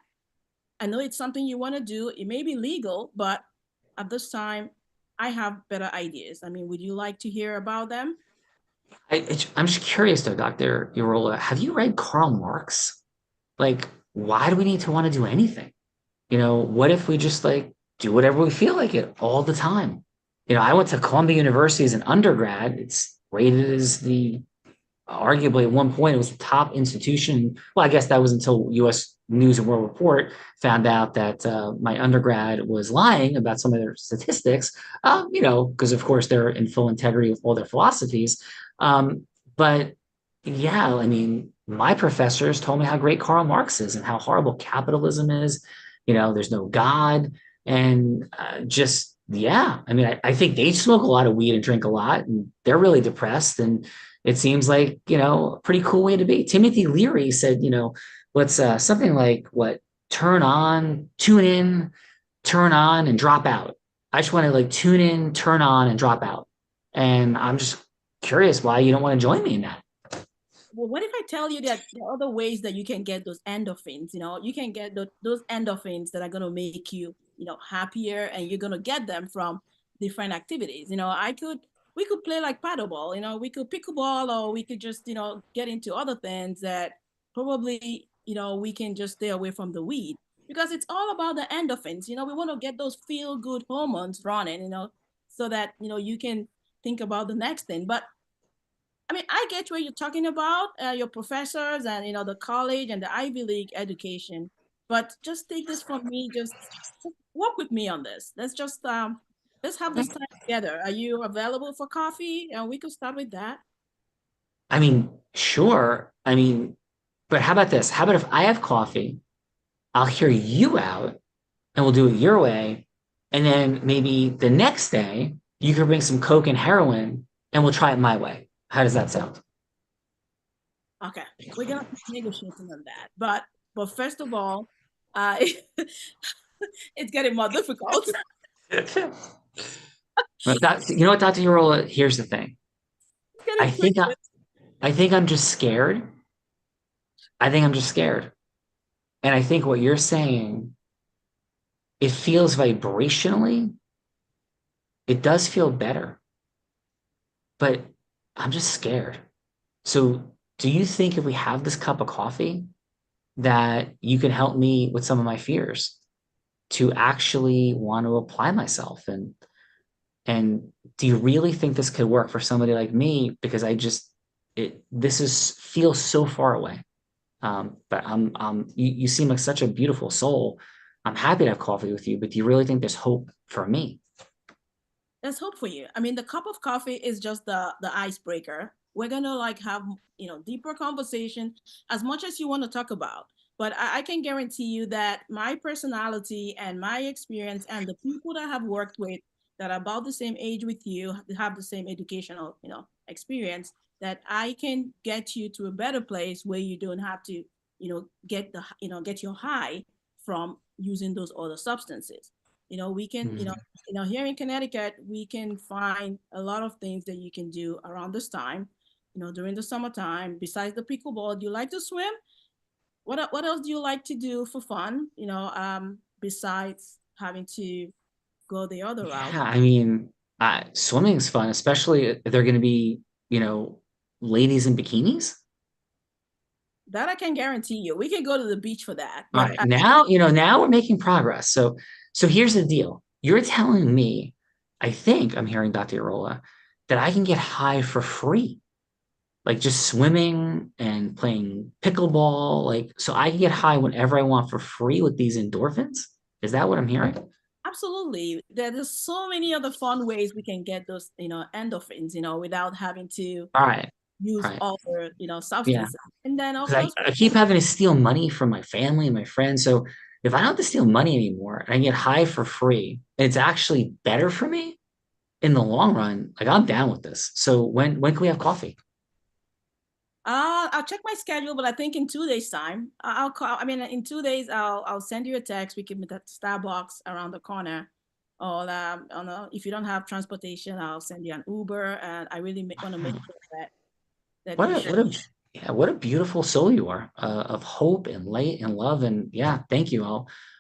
I know it's something you want to do. It may be legal, but at this time, I have better ideas. I mean, would you like to hear about them? I'm just curious though, Dr. Irola, have you read Karl Marx? Like, why do we need to want to do anything? What if we just like do whatever we feel like it all the time? I went to Columbia University as an undergrad. It's rated as arguably at one point, it was the top institution. Well, I guess that was until US News and World Report found out that my undergrad was lying about some of their statistics, because of course they're in full integrity with all their philosophies. But yeah, I mean, my professors told me how great Karl Marx is and how horrible capitalism is. There's no God. And yeah, I mean, I think they smoke a lot of weed and drink a lot, and they're really depressed. And it seems like, a pretty cool way to be. Timothy Leary said, what's something like turn on, tune in, turn on, and drop out. I just want to like tune in, turn on, and drop out. And I'm just curious why you don't want to join me in that. Well, what if I tell you that there are other ways that you can get those endorphins? You can get those endorphins that are going to make you, happier, and you're going to get them from different activities. We could play like paddleball, we could pickleball, or we could just, get into other things that probably, we can just stay away from the weed, because it's all about the endorphins. We want to get those feel good hormones running, so that, you can think about the next thing. But I mean, I get what you're talking about, your professors and, the college and the Ivy League education, but just take this from me, just work with me on this. Let's have this time together. Are you available for coffee? And we could start with that. I mean, sure. I mean, but how about this? How about if I have coffee, I'll hear you out and we'll do it your way. And then maybe the next day you can bring some Coke and heroin and we'll try it my way. How does that sound? Okay, we're gonna keep negotiating on that. But first of all, it's getting more difficult. But you know what, Dr. Irola, here's the thing. I think I'm just scared. I think I'm just scared. And I think what you're saying, it feels vibrationally, it does feel better. But I'm just scared. So do you think if we have this cup of coffee that you can help me with some of my fears to actually want to apply myself? And do you really think this could work for somebody like me? Because feels so far away. But you seem like such a beautiful soul. I'm happy to have coffee with you, but do you really think there's hope for me? There's hope for you. I mean, the cup of coffee is just the icebreaker. We're gonna have deeper conversation, as much as you want to talk about. But I can guarantee you that my personality and my experience and the people that I have worked with that are about the same age with you, have the same educational experience, that I can get you to a better place where you don't have to get your high from using those other substances. We can, here in Connecticut, we can find a lot of things that you can do around this time, during the summertime. Besides the pickleball, do you like to swim? What else do you like to do for fun, besides having to go the other route? Yeah, I mean, swimming's fun, especially if they're going to be, ladies in bikinis. That I can guarantee you. We can go to the beach for that. All right, now we're making progress. So here's the deal. You're telling me, I think I'm hearing Dr. Irola, that I can get high for free, like just swimming and playing pickleball. So I can get high whenever I want for free with these endorphins. Is that what I'm hearing? Absolutely. There's so many other fun ways we can get those, endorphins, without having to use other, substances. Yeah. And then I keep having to steal money from my family and my friends. So if I don't have to steal money anymore and I get high for free, and it's actually better for me in the long run, I'm down with this. So when can we have coffee? I'll check my schedule, but I think in 2 days' time, I'll call. I mean, in 2 days, I'll send you a text. We can meet at Starbucks around the corner. Or if you don't have transportation, I'll send you an Uber. And I really want to make sure that What you a share. what a beautiful soul you are, of hope and light and love. And yeah, thank you.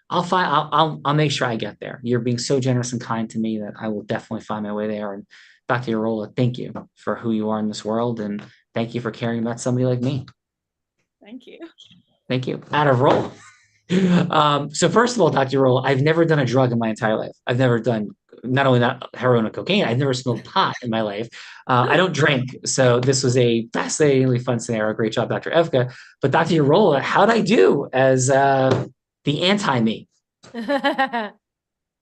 I'll make sure I get there. You're being so generous and kind to me that I will definitely find my way there. And Dr. Arola, thank you for who you are in this world, and thank you for caring about somebody like me. Thank you. Thank you. Out of roll. So first of all, Dr. Roll, I've never done a drug in my entire life. I've never done not only not heroin or cocaine, I've never smoked pot in my life. I don't drink. So this was a fascinatingly fun scenario. Great job, Dr. Evka. But Dr. Yarola, how'd I do as the anti-me?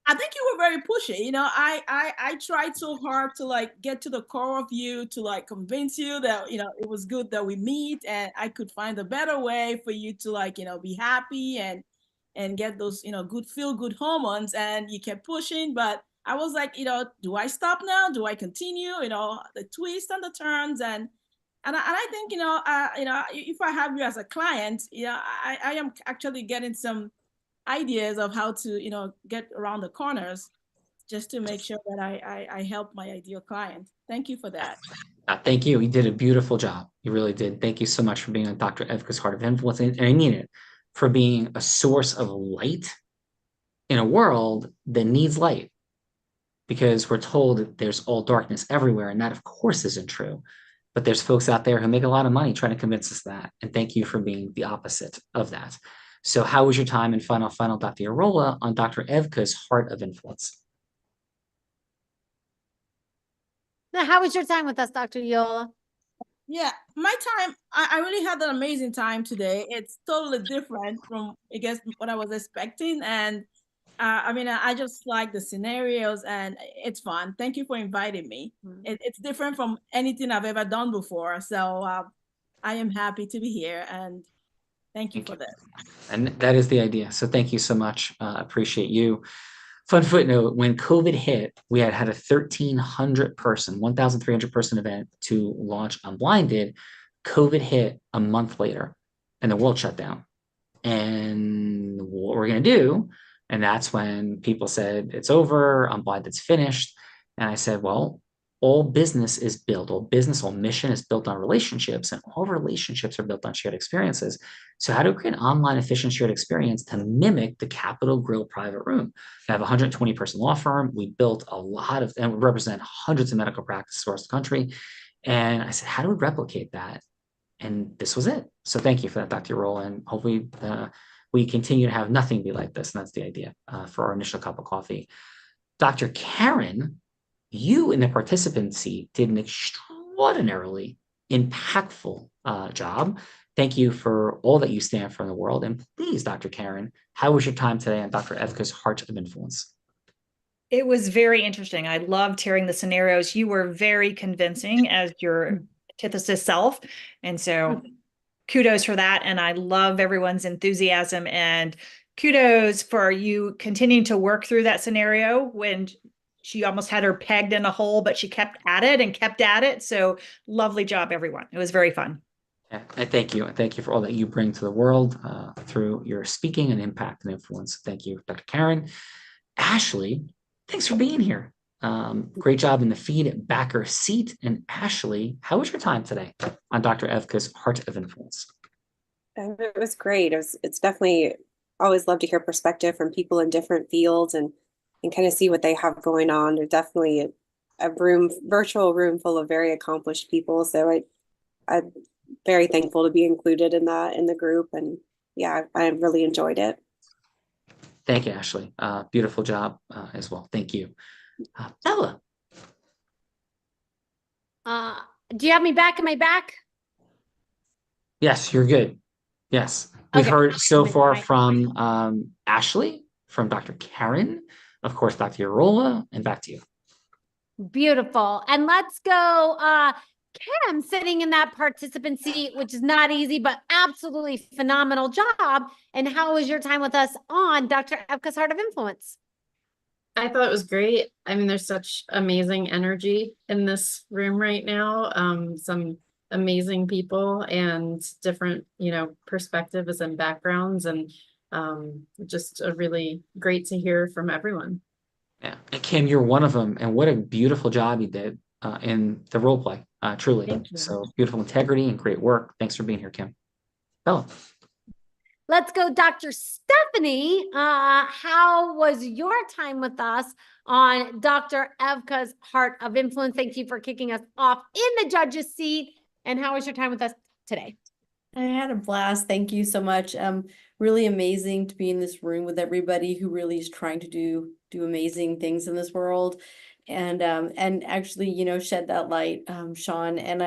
I think you were very pushy. You know, I tried so hard to like get to the core of you, to like convince you that, you know, it was good that we meet and I could find a better way for you to like, you know, be happy and get those, you know, good feel good hormones. And you kept pushing, but I was like, you know, do I stop now? Do I continue? You know, the twists and the turns and I think, you know, if I have you as a client, you know, I am actually getting some ideas of how to, you know, get around the corners just to make sure that I help my ideal client. Thank you for that. Thank you. You did a beautiful job. You really did. Thank you so much for being on Dr. Evka's Heart of Influence. And I mean it, for being a source of light in a world that needs light. Because we're told that there's all darkness everywhere. And that, of course, isn't true. But there's folks out there who make a lot of money trying to convince us that. And thank you for being the opposite of that. So how was your time in final, Dr. Arola, on Dr. Evka's Heart of Influence? Now, how was your time with us, Dr. Yola? Yeah, my time, I really had an amazing time today. It's totally different from, I guess, what I was expecting. And I mean, I just like the scenarios and it's fun. Thank you for inviting me. It's different from anything I've ever done before. So I am happy to be here and thank you for that. And that is the idea. So thank you so much. Appreciate you. Fun footnote, when COVID hit, we had a 1,300 person event to launch Unblinded. COVID hit a month later and the world shut down. And what we're going to do, and that's when people said, it's over, Unblinded's finished. And I said, well, all business is built, all mission is built on relationships, and all relationships are built on shared experiences. So how to create an online efficient shared experience to mimic the Capital Grille private room? I have a 120 person law firm. We built a lot of, and we represent hundreds of medical practices across the country. And I said, how do we replicate that? And this was it. So thank you for that, Dr. Roll. And hopefully we continue to have nothing be like this. And that's the idea for our initial cup of coffee. Dr. Karen, you in the participant seat did an extraordinarily impactful job. Thank you for all that you stand for in the world. And please, Dr. Karen, how was your time today on Dr. Evka's Heart of Influence? It was very interesting. I loved hearing the scenarios. You were very convincing as your antithesis self. And so kudos for that. And I love everyone's enthusiasm and kudos for you continuing to work through that scenario when she almost had her pegged in a hole, but she kept at it and kept at it. So lovely job, everyone. It was very fun. Yeah, I thank you. And thank you for all that you bring to the world through your speaking and impact and influence. Thank you, Dr. Karen. Ashley, thanks for being here. Great job in the feedbacker seat. And Ashley, how was your time today on Dr. Evka's Heart of Influence? It was great. It's definitely always love to hear perspective from people in different fields and kind of see what they have going on. There's definitely a virtual room full of very accomplished people. So I'm very thankful to be included in the group. And yeah, I really enjoyed it. Thank you, Ashley. Beautiful job as well. Thank you. Bella. Do you have me back? Am I back? Yes, you're good. Yes. We've heard so far from Ashley, from Dr. Karen, of course, Dr. Arola, and back to you. Beautiful. And let's go. Kim sitting in that participant seat, which is not easy, but absolutely phenomenal job. And how was your time with us on Dr. Evka's Heart of Influence? I thought it was great. I mean, there's such amazing energy in this room right now. Some amazing people and different, perspectives and backgrounds, and just a really great to hear from everyone. Yeah. And Kim, you're one of them. And what a beautiful job you did in the role play. Truly. Thank you. So beautiful integrity and great work. Thanks for being here, Kim. Bella. Let's go, Dr. Stephanie. How was your time with us on Dr. Evka's Heart of Influence? Thank you for kicking us off in the judge's seat. And how was your time with us today? I had a blast. Thank you so much. Really amazing to be in this room with everybody who really is trying to do amazing things in this world, and actually, shed that light, Sean. And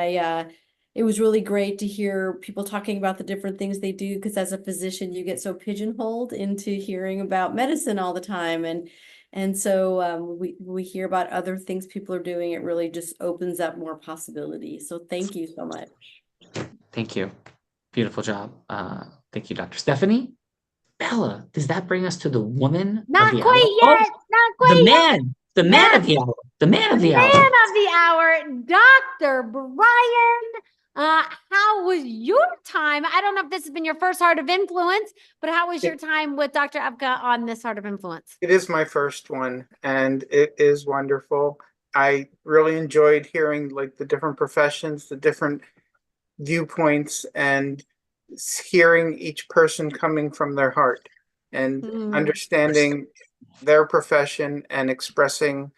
it was really great to hear people talking about the different things they do, because as a physician, you get so pigeonholed into hearing about medicine all the time, and so we hear about other things people are doing. It really just opens up more possibilities. So thank you so much. Thank you. Beautiful job. Thank you, Dr. Stephanie. Bella, does that bring us to the woman? Not of the quite hour? yet. Not quite The yet. man. The man of the hour. The man of the hour. Man of the hour, Dr. Brian. How was your time? I don't know if this has been your first Heart of Influence, but how was your time with Dr. Evka on this Heart of Influence? It is my first one, and it is wonderful. I really enjoyed hearing like the different professions, the different viewpoints, and hearing each person coming from their heart and understanding their profession and expressing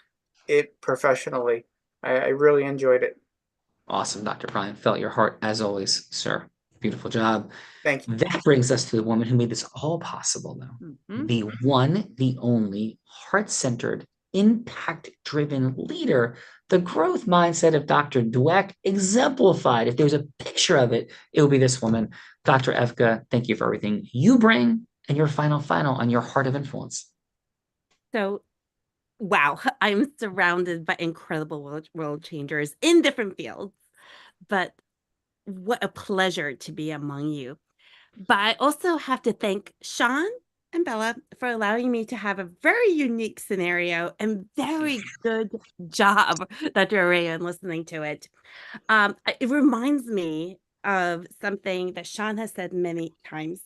it professionally. I really enjoyed it. Awesome, Dr. Brian. Felt your heart as always, sir. Beautiful job. Thank you. That brings us to the woman who made this all possible, though. The one, the only, heart-centered, impact-driven leader, the growth mindset of Dr. Dweck exemplified. If there was a picture of it, it would be this woman. Dr. Evka, thank you for everything you bring and your final on your Heart of Influence. So, wow, I'm surrounded by incredible world changers in different fields, but what a pleasure to be among you. But I also have to thank Sean and Bella for allowing me to have a very unique scenario and very good job, Dr. Araya, in listening to it. It reminds me of something that Sean has said many times,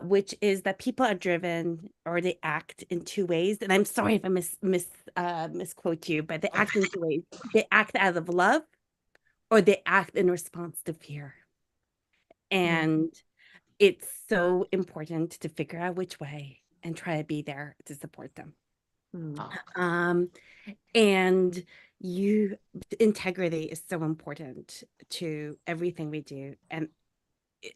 which is that people are driven or they act in two ways. And I'm sorry if I misquote you, but they act in two ways. They act out of love or they act in response to fear. And it's so important to figure out which way and try to be there to support them. And integrity is so important to everything we do. And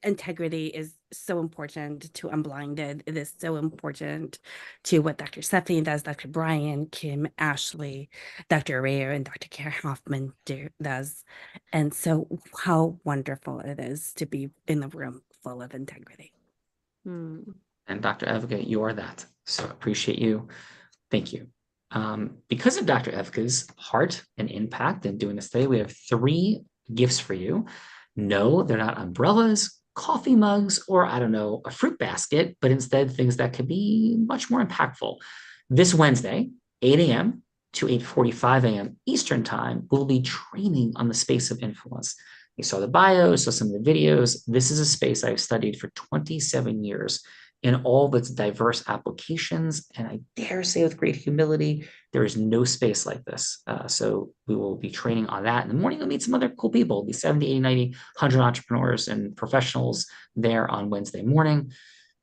integrity is so important to Unblinded. It is so important to what Dr. Stephanie does, Dr. Brian, Kim, Ashley, Dr. Araya, and Dr. Kara Hoffman does. And so how wonderful it is to be in the room full of integrity. And Dr. Evka, you are that. So appreciate you. Thank you. Because of Dr. Evka's heart and impact in doing this today, we have 3 gifts for you. No, they're not umbrellas, coffee mugs, or I don't know, a fruit basket, but instead things that could be much more impactful. This Wednesday, 8 a.m. to 8:45 a.m. Eastern Time, we'll be training on the space of influence. You saw the bios, saw some of the videos. This is a space I've studied for 27 years in all of its diverse applications. And I dare say with great humility, there is no space like this. So we will be training on that. In the morning, we'll meet some other cool people. It'll be 70, 80, 90, 100 entrepreneurs and professionals there on Wednesday morning.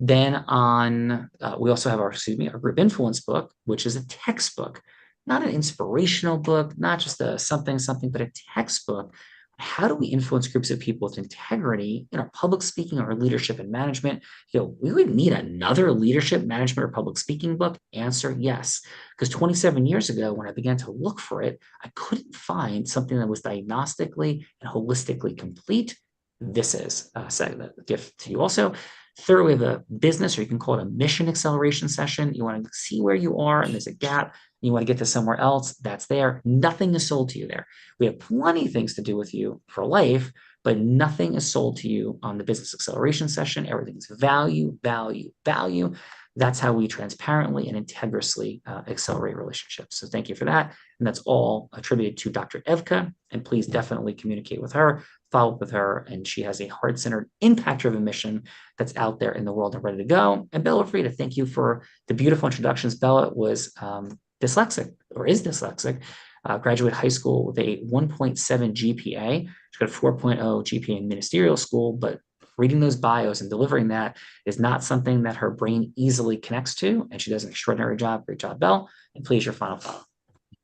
Then on, we also have our group influence book, which is a textbook, not an inspirational book, not just a something, but a textbook. How do we influence groups of people with integrity in our public speaking or leadership and management? We would need another leadership, management, or public speaking book. Answer, yes. Because 27 years ago, when I began to look for it, I couldn't find something that was diagnostically and holistically complete. This is a gift to you also. Third, we have a business, or you can call it a mission acceleration session. You want to see where you are and there's a gap. You want to get to somewhere else, that's there. Nothing is sold to you there. We have plenty of things to do with you for life, but nothing is sold to you on the business acceleration session. Everything is value, value, value. That's how we transparently and integrally accelerate relationships. So thank you for that. And that's all attributed to Dr. Evka. And please definitely communicate with her, follow up with her. And she has a heart-centered, impact-driven mission that's out there in the world and ready to go. And Bella Frida, thank you for the beautiful introductions. Bella was dyslexic, or is dyslexic, graduated high school with a 1.7 GPA. She got a 4.0 GPA in ministerial school, but reading those bios and delivering that is not something that her brain easily connects to. And she does an extraordinary job. Great job, Belle. And please, your final thought.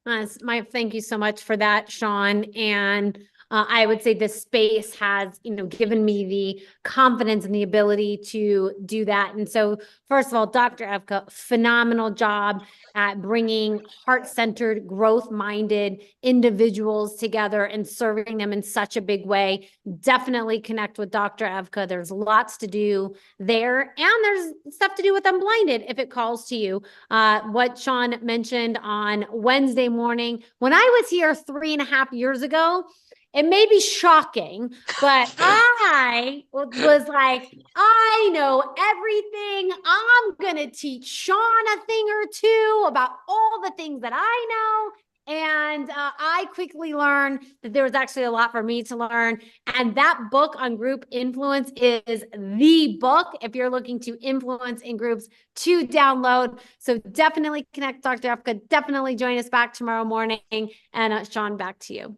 Thank you so much for that, Sean. And I would say this space has, given me the confidence and the ability to do that. And so, first of all, Dr. Evka, phenomenal job at bringing heart-centered, growth-minded individuals together and serving them in such a big way. Definitely connect with Dr. Evka. There's lots to do there, and there's stuff to do with Unblinded if it calls to you. What Sean mentioned on Wednesday morning, when I was here 3.5 years ago, it may be shocking, but I was like, I know everything. I'm going to teach Sean a thing or two about all the things that I know. And I quickly learned that there was actually a lot for me to learn. And that book on group influence is the book if you're looking to influence in groups to download. So definitely connect, Dr. Evka. Definitely join us back tomorrow morning. And Sean, back to you.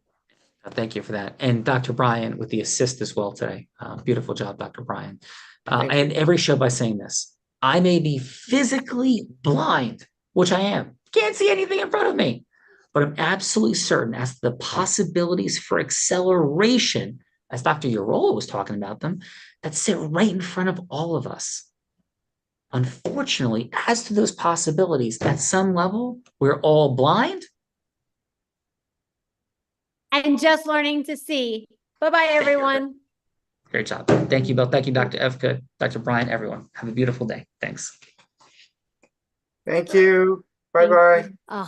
Thank you for that. And Dr. Brian with the assist as well today. Beautiful job, Dr. Brian. I end every show by saying this. I may be physically blind, which I am. Can't see anything in front of me. But I'm absolutely certain as to the possibilities for acceleration, as Dr. Yarola was talking about them, that sit right in front of all of us. Unfortunately, as to those possibilities, at some level, we're all blind. And just learning to see. Bye-bye, everyone. Great job. Thank you, Bill. Thank you, Dr. Evka, Dr. Brian, everyone. Have a beautiful day. Thanks. Thank you. Bye-bye. Oh.